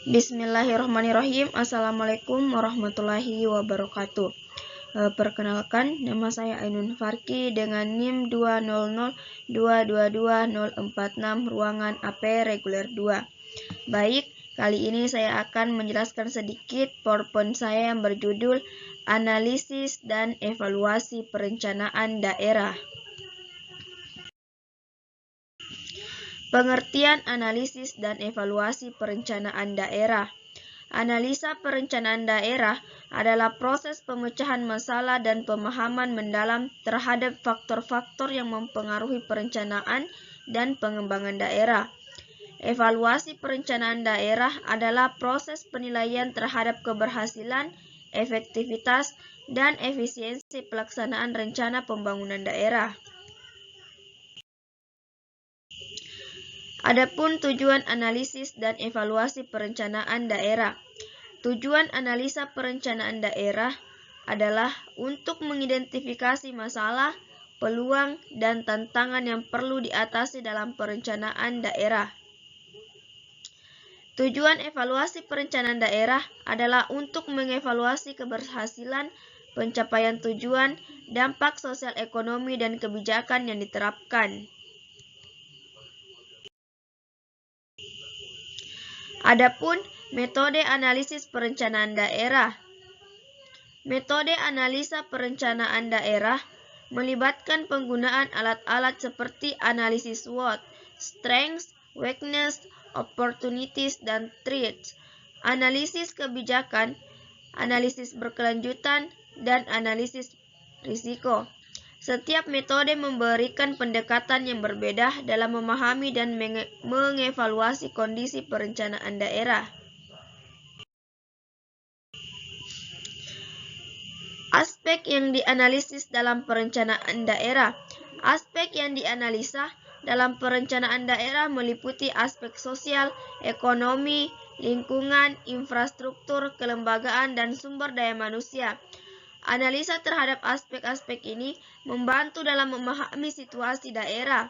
Bismillahirrahmanirrahim. Assalamualaikum warahmatullahi wabarakatuh. Perkenalkan, nama saya Ainun Farki dengan NIM 200222046 ruangan AP reguler 2. Baik, kali ini saya akan menjelaskan sedikit PowerPoint saya yang berjudul Analisis dan Evaluasi Perencanaan Daerah. Pengertian analisis dan evaluasi perencanaan daerah. Analisa perencanaan daerah adalah proses pemecahan masalah dan pemahaman mendalam terhadap faktor-faktor yang mempengaruhi perencanaan dan pengembangan daerah. Evaluasi perencanaan daerah adalah proses penilaian terhadap keberhasilan, efektivitas, dan efisiensi pelaksanaan rencana pembangunan daerah. Adapun tujuan analisis dan evaluasi perencanaan daerah. Tujuan analisa perencanaan daerah adalah untuk mengidentifikasi masalah, peluang, dan tantangan yang perlu diatasi dalam perencanaan daerah. Tujuan evaluasi perencanaan daerah adalah untuk mengevaluasi keberhasilan, pencapaian tujuan, dampak sosial ekonomi, dan kebijakan yang diterapkan. Adapun metode analisis perencanaan daerah. Metode analisa perencanaan daerah melibatkan penggunaan alat-alat seperti analisis SWOT, strengths, weakness, opportunities, dan threats, analisis kebijakan, analisis berkelanjutan, dan analisis risiko. Setiap metode memberikan pendekatan yang berbeda dalam memahami dan mengevaluasi kondisi perencanaan daerah. Aspek yang dianalisis dalam perencanaan daerah. Aspek yang dianalisa dalam perencanaan daerah meliputi aspek sosial, ekonomi, lingkungan, infrastruktur, kelembagaan, dan sumber daya manusia. Analisa terhadap aspek-aspek ini membantu dalam memahami situasi daerah,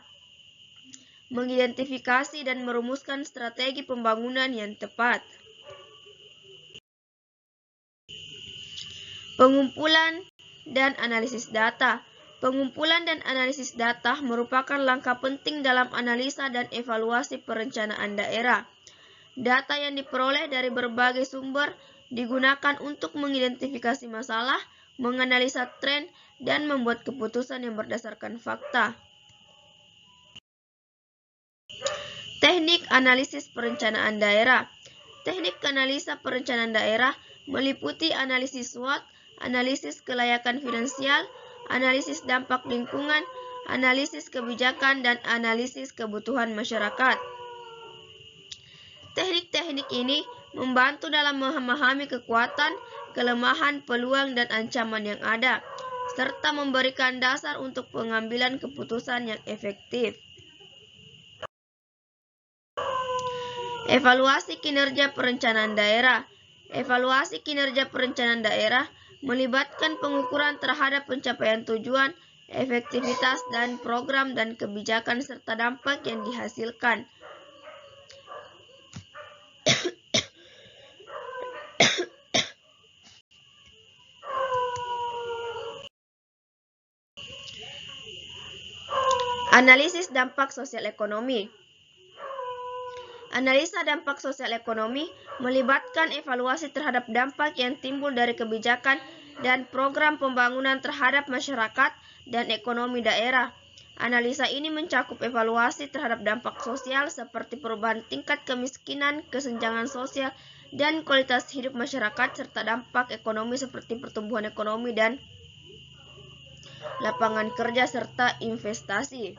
mengidentifikasi dan merumuskan strategi pembangunan yang tepat. Pengumpulan dan analisis data. Pengumpulan dan analisis data merupakan langkah penting dalam analisa dan evaluasi perencanaan daerah. Data yang diperoleh dari berbagai sumber digunakan untuk mengidentifikasi masalah, menganalisa tren, dan membuat keputusan yang berdasarkan fakta. Teknik analisis perencanaan daerah. Teknik analisa perencanaan daerah meliputi analisis SWOT, analisis kelayakan finansial, analisis dampak lingkungan, analisis kebijakan, dan analisis kebutuhan masyarakat. Teknik-teknik ini membantu dalam memahami kekuatan, kelemahan, peluang, dan ancaman yang ada, serta memberikan dasar untuk pengambilan keputusan yang efektif. Evaluasi kinerja perencanaan daerah. Evaluasi kinerja perencanaan daerah melibatkan pengukuran terhadap pencapaian tujuan, efektivitas, dan program dan kebijakan serta dampak yang dihasilkan. Analisis dampak sosial ekonomi. Analisa dampak sosial ekonomi melibatkan evaluasi terhadap dampak yang timbul dari kebijakan dan program pembangunan terhadap masyarakat dan ekonomi daerah. Analisa ini mencakup evaluasi terhadap dampak sosial seperti perubahan tingkat kemiskinan, kesenjangan sosial, dan kualitas hidup masyarakat serta dampak ekonomi seperti pertumbuhan ekonomi dan lapangan kerja serta investasi.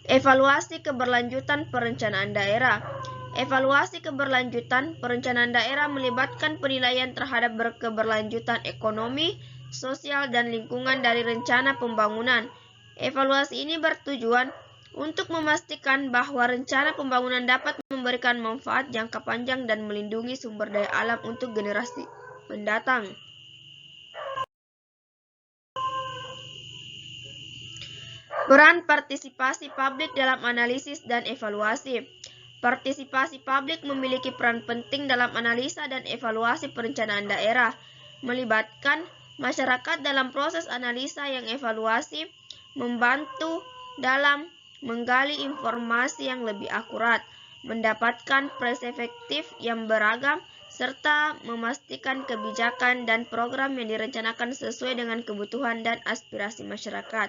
Evaluasi keberlanjutan perencanaan daerah. Evaluasi keberlanjutan perencanaan daerah melibatkan penilaian terhadap keberlanjutan ekonomi, sosial, dan lingkungan dari rencana pembangunan. Evaluasi ini bertujuan untuk memastikan bahwa rencana pembangunan dapat memberikan manfaat jangka panjang dan melindungi sumber daya alam untuk generasi mendatang. Peran partisipasi publik dalam analisis dan evaluasi. Partisipasi publik memiliki peran penting dalam analisa dan evaluasi perencanaan daerah, melibatkan masyarakat dalam proses analisa yang evaluasi, membantu dalam menggali informasi yang lebih akurat, mendapatkan perspektif yang beragam, serta memastikan kebijakan dan program yang direncanakan sesuai dengan kebutuhan dan aspirasi masyarakat.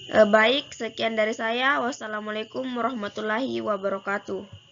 Baik, sekian dari saya. Wassalamualaikum warahmatullahi wabarakatuh.